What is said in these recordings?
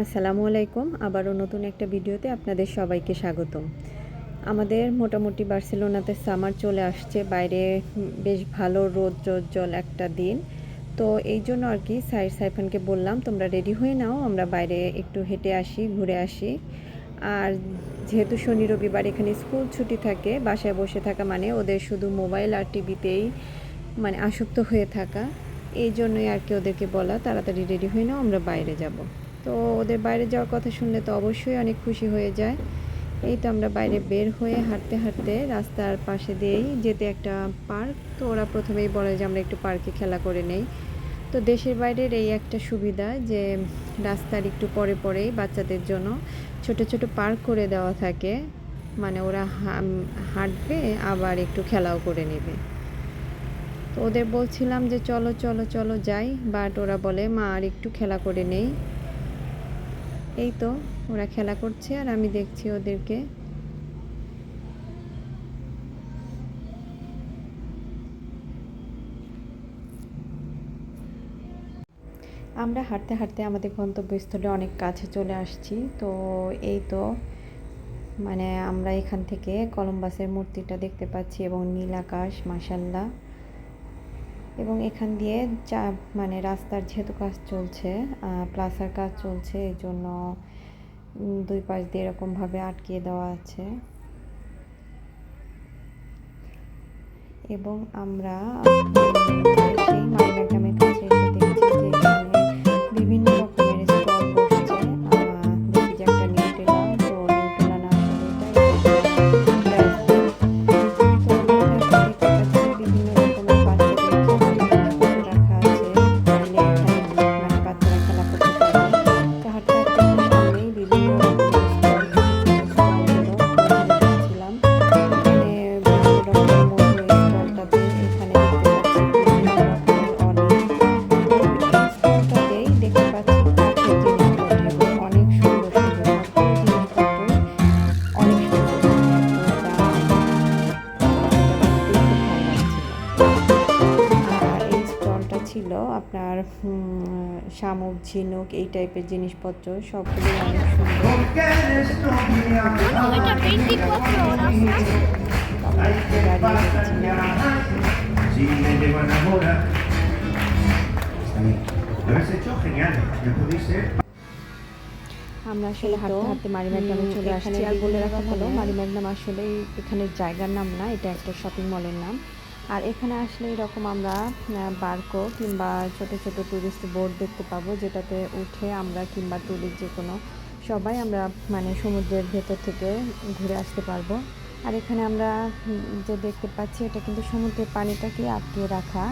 আসসালামু আলাইকুম। আবারও নতুন একটা ভিডিওতে আপনাদের সবাইকে স্বাগতম। আমাদের মোটামুটি বার্সেলোনাতে সামার চলে আসছে। বাইরে বেশ ভালো রৌদ্রোজ্জ্বল একটা দিন। তো এই জন্য আর কি সাইফানকে বললাম, তোমরা রেডি হয়ে নাও, আমরা বাইরে একটু হেঁটে আসি, ঘুরে আসি। আর যেহেতু শনি রবিবার এখানে স্কুল ছুটি থাকে, বাসায় বসে থাকা মানে ওদের শুধু মোবাইল আর টিভিতেই মানে আসক্ত হয়ে থাকা। এই জন্যই আর কি ওদেরকে বলা, তাড়াতাড়ি রেডি হয়ে নাও, আমরা বাইরে যাব। তো ওদের বাইরে যাওয়ার কথা শুনলে তো অবশ্যই অনেক খুশি হয়ে যায়। এই তো আমরা বাইরে বের হয়ে হাঁটতে হাঁটতে রাস্তার পাশে দিয়েই যেতে একটা পার্ক। তো ওরা প্রথমেই বলে যে আমরা একটু পার্কে খেলা করে নেই। তো দেশের বাইরের এই একটা সুবিধা যে রাস্তার একটু পরে পরেই বাচ্চাদের জন্য ছোট ছোট পার্ক করে দেওয়া থাকে, মানে ওরা হাঁটবে আবার একটু খেলাও করে নেবে। তো ওদের বলছিলাম যে চলো চলো চলো যাই, বাট ওরা বলে মা আর একটু খেলা করে নেই। এই তো ওরা খেলা করছে আর আমি দেখছি ওদেরকে। আমরা হাঁটতে হাঁটতে আমাদের গন্তব্যস্থলে অনেক কাছে চলে আসছি। তো এই তো মানে আমরা এখান থেকে কলম্বাসের মূর্তিটা দেখতে পাচ্ছি এবং নীল আকাশ মাশাল্লাহ। এবং এখান দিয়ে মানে রাস্তার যেহেতু কাজ চলছে, প্লাসার কাজ চলছে, এই জন্য দুই পাশ দিয়ে এরকমভাবে আটকিয়ে দেওয়া আছে। এবং আমরা সেই মাইম্যাডামের কাছে এসে দেখছি যে এখানে বিভিন্ন রকমের স্টল বসছে। দেখি যে একটা নিউটেলা, তো নিউটেলা না আসলে এটা তো আমরা দেখতে পাচ্ছি বিভিন্ন রকমের বাচ্চাদের খেলনা রাখা আছে, চাইলে এখানে মানে বাচ্চারা খেলা করতে পারে। তো হাঁটতে হাঁটতে একটু সামনেই বিভিন্ন রকমের স্টল, ছোটো ছোটো স্টলগুলো দেখছিলাম। এখানে বিভিন্ন রকমের মধু এই স্টলটাতে, এখানে দেখতে পাচ্ছি বিভিন্ন রকমের অনেক। তো এই স্টলটাতেই দেখতে পাচ্ছি কাঠের জিনিসপত্র এবং অনেক সুন্দর সুন্দর সবগুলো জিনিসপত্রই অনেক সুন্দর, এত দাম, যেটা দেখতেই খুব ভালো লাগছিল। আর এই স্টলটা ছিল আপনার শামুক, ঝিনুক এই টাইপের জিনিসপত্র, সবগুলোই অনেক সুন্দর। আমরা একটু দাঁড়িয়ে দেখছিলাম। আমরা আসলে হাঁটতে হাঁটতে মারিম্যাডামে চলে আসছি। আর বলে রাখা ভালো, মারিম্যাডাম আসলে এখানের জায়গার নাম না, এটা একটা শপিং মলের নাম। আর এখানে আসলে এরকম আমরা বার্কো কিংবা ছোট ছোট টুরিস্ট বোর্ড দেখতে পাবো, যেটাতে উঠে আমরা কিংবা টুরিস্ট যে কোনো সবাই আমরা মানে সমুদ্রের ভেতর থেকে ঘুরে আসতে পারবো। আর এখানে আমরা যে দেখতে পাচ্ছি এটা কিন্তু সমুদ্রের পানিটাকে আটকিয়ে রাখা।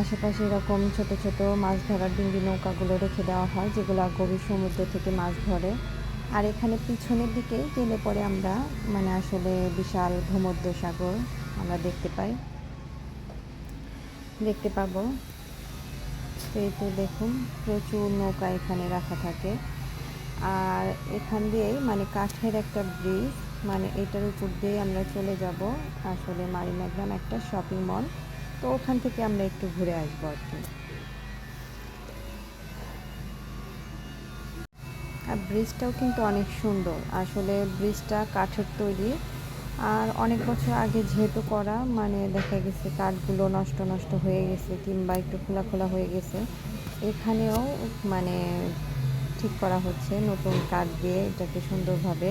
আশেপাশে এরকম ছোট ছোট মাছ ধরার ডিঙ্গি নৌকাগুলো রেখে দেওয়া হয়, যেগুলো গভীর সমুদ্র থেকে মাছ ধরে। আর এখানে পিছনের দিকে গেলে পরে আমরা মানে আসলে বিশাল ভূমধ্যসাগর আমরা দেখতে পাবো। তো এই তো দেখুন প্রচুর নৌকা এখানে রাখা থাকে। আর এখান দিয়েই মানে কাঠের একটা ব্রিজ, মানে এটার উপর দিয়ে আমরা চলে যাব আসলে মারিম্যাডাম একটা শপিং মল। তো ওখান থেকে আমরা একটু ঘুরে আসবো আর কি। আর ব্রিজটাও কিন্তু অনেক সুন্দর, আসলে ব্রিজটা কাঠের তৈরি। আর অনেক বছর আগে যেহেতু করা, মানে দেখা গেছে কাঠগুলো নষ্ট নষ্ট হয়ে গেছে কিংবা একটু খোলা খোলা হয়ে গেছে। এখানেও মানে ঠিক করা হচ্ছে নতুন কাঠ দিয়ে, এটাকে সুন্দরভাবে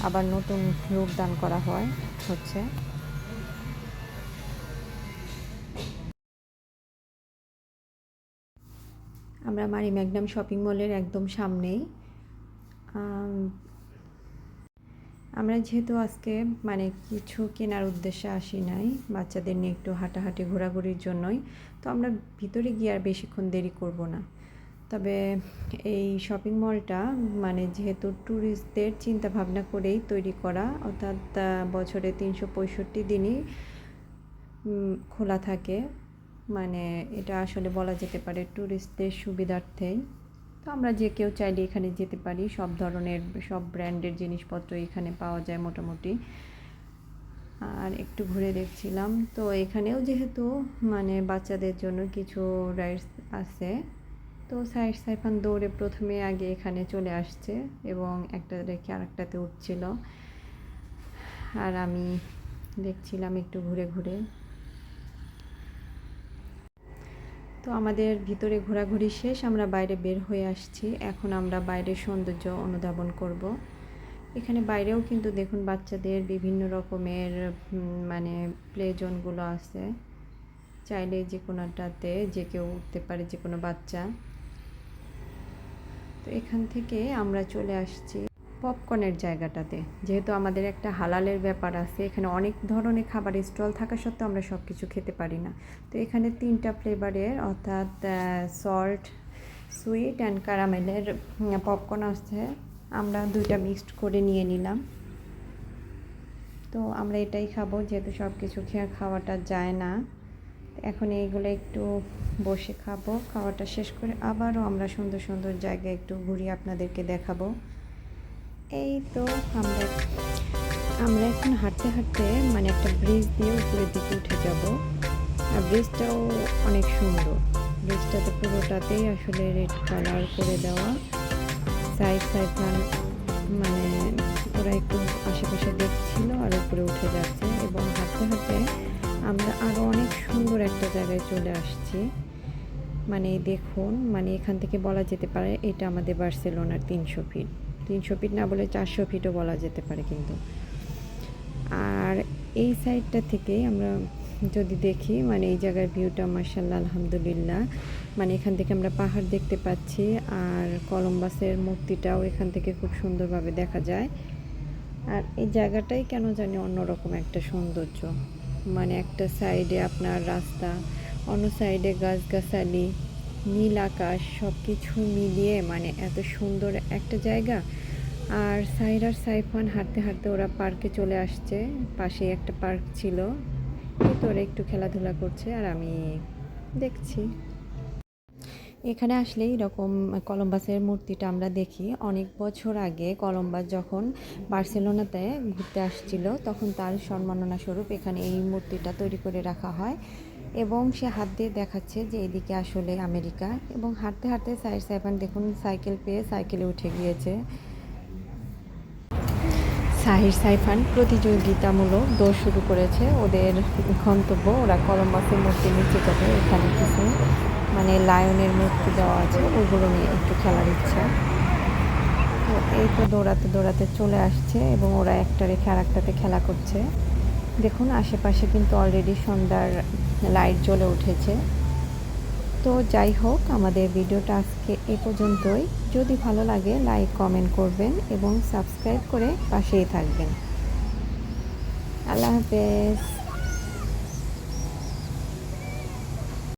আবার নতুন রূপ দান করা হচ্ছে। আমরা মারিম্যাডাম শপিং মলের একদম সামনেই। আমরা যেহেতু আজকে মানে কিছু কেনার উদ্দেশ্যে আসি নাই, বাচ্চাদের নিয়ে একটু হাঁটাহাঁটি ঘোরাঘুরির জন্যই, তো আমরা ভিতরে গিয়ে আর বেশিক্ষণ দেরি করব না। তবে এই শপিং মলটা মানে যেহেতু ট্যুরিস্টদের চিন্তা ভাবনা করেই তৈরি করা, অর্থাৎ বছরে 365 দিনই খোলা থাকে, মানে এটা আসলে বলা যেতে পারে ট্যুরিস্টদের সুবিধার্থেই। তো আমরা যে কেউ চাইলে এখানে যেতে পারি, সব ধরনের সব ব্র্যান্ডের জিনিসপত্র এখানে পাওয়া যায় মোটামুটি। আর একটু ঘুরে দেখছিলাম, তো এখানেও যেহেতু মানে বাচ্চাদের জন্য কিছু রাইডস আছে, তো সাইফান দৌড়ে প্রথমে আগে এখানে চলে আসছে এবং একটা রেখে আরেকটাতে উঠছিল, আর আমি দেখছিলাম একটু ঘুরে ঘুরে। তো আমাদের ভিতরে ঘোরাঘুরি শেষ, আমরা বাইরে বের হয়ে আসছি। এখন আমরা বাইরের সৌন্দর্য অনুধাবন করব। এখানে বাইরেও কিন্তু দেখুন বাচ্চাদের বিভিন্ন রকমের মানে প্লে জোনগুলো আছে, চাইলে যে কোনোটাতে যে কেউ উঠতে পারে, যে কোনো বাচ্চা। তো এখান থেকে আমরা চলে আসছি পপকর্নের জায়গাটাতে। যেহেতু আমাদের একটা হালালের ব্যাপার আছে, এখানে অনেক ধরনের খাবারের স্টল থাকা সত্ত্বেও আমরা সব কিছু খেতে পারি না। তো এখানে 3টা ফ্লেভারের অর্থাৎ সল্ট, সুইট অ্যান্ড ক্যারামেলের পপকর্ন আছে। আমরা 2টা মিক্সড করে নিয়ে নিলাম। তো আমরা এটাই খাবো, যেহেতু সব কিছু খাওয়াটা যায় না। এখন এইগুলো একটু বসে খাবো। খাওয়াটা শেষ করে আবারও আমরা সুন্দর সুন্দর জায়গায় একটু ঘুরিয়ে আপনাদেরকে দেখাবো। এই তো আমরা এখন হাঁটতে হাঁটতে মানে একটা ব্রিজ দিয়ে উপরের দিকে উঠে যাব। আর ব্রিজটাও অনেক সুন্দর। ব্রিজটাতে পুরোটাতেই আসলে রেড কালার করে দেওয়া। সাইফান মানে ওরা একটু আশেপাশে দেখছিল আর উপরে উঠে যাচ্ছে, এবং হাঁটতে হাঁটতে আমরা আরও অনেক সুন্দর একটা জায়গায় চলে আসছি। মানে দেখুন, মানে এখান থেকে বলা যেতে পারে এটা আমাদের বার্সেলোনার 300 ফিট। 300 ফিট না বলে 400 ফিটও বলা যেতে পারে কিন্তু। আর এই সাইডটা থেকে আমরা যদি দেখি, মানে এই জায়গার ভিউটা মাশাআল্লাহ আলহামদুলিল্লাহ, মানে এখান থেকে আমরা পাহাড় দেখতে পাচ্ছি, আর কলম্বাসের মূর্তিটাও এখান থেকে খুব সুন্দরভাবে দেখা যায়। আর এই জায়গাটাই কেন জানি অন্যরকম একটা সৌন্দর্য। মানে একটা সাইডে আপনার রাস্তা, অন্য সাইডে গাছগাছালি, নীল আকাশ, সব কিছু মিলিয়ে মানে এত সুন্দর একটা জায়গা। আর সাইফান হাঁটতে হাঁটতে ওরা পার্কে চলে আসছে। পাশেই একটা পার্ক ছিল, তো ওরা একটু খেলাধুলা করছে আর আমি দেখছি। এখানে আসলেই এরকম কলম্বাসের মূর্তিটা আমরা দেখি। অনেক বছর আগে কলম্বাস যখন বার্সেলোনাতে ঘুরতে আসছিল, তখন তার সম্মাননা স্বরূপ এখানে এই মূর্তিটা তৈরি করে রাখা হয়, এবং সে হাত দিয়ে দেখাচ্ছে যে এদিকে আসলে আমেরিকা। এবং হাঁটতে হাঁটতে সাইফান দেখুন সাইকেল পেয়ে সাইকেলে উঠে গিয়েছে। সাইফান প্রতিযোগিতামূলক দৌড় শুরু করেছে। ওদের গন্তব্য, ওরা কলম্বাসের মূর্তি নিচে যাবে। এখানে কিছু মানে লায়নের মূর্তি দেওয়া আছে, ওগুলো নিয়ে একটু খেলার ইচ্ছা। তো এই তো দৌড়াতে দৌড়াতে চলে আসছে, এবং ওরা একটা রেখে আর একটাতে খেলা করছে। দেখুন আশেপাশে কিন্তু অলরেডি সন্ধ্যার লাইট জ্বলে উঠেছে। তো যাই হোক, আমাদের ভিডিওটা আজকে এ পর্যন্তই। যদি ভালো লাগে লাইক কমেন্ট করবেন এবং সাবস্ক্রাইব করে পাশেই থাকবেন। আল্লাহ হাফেজ।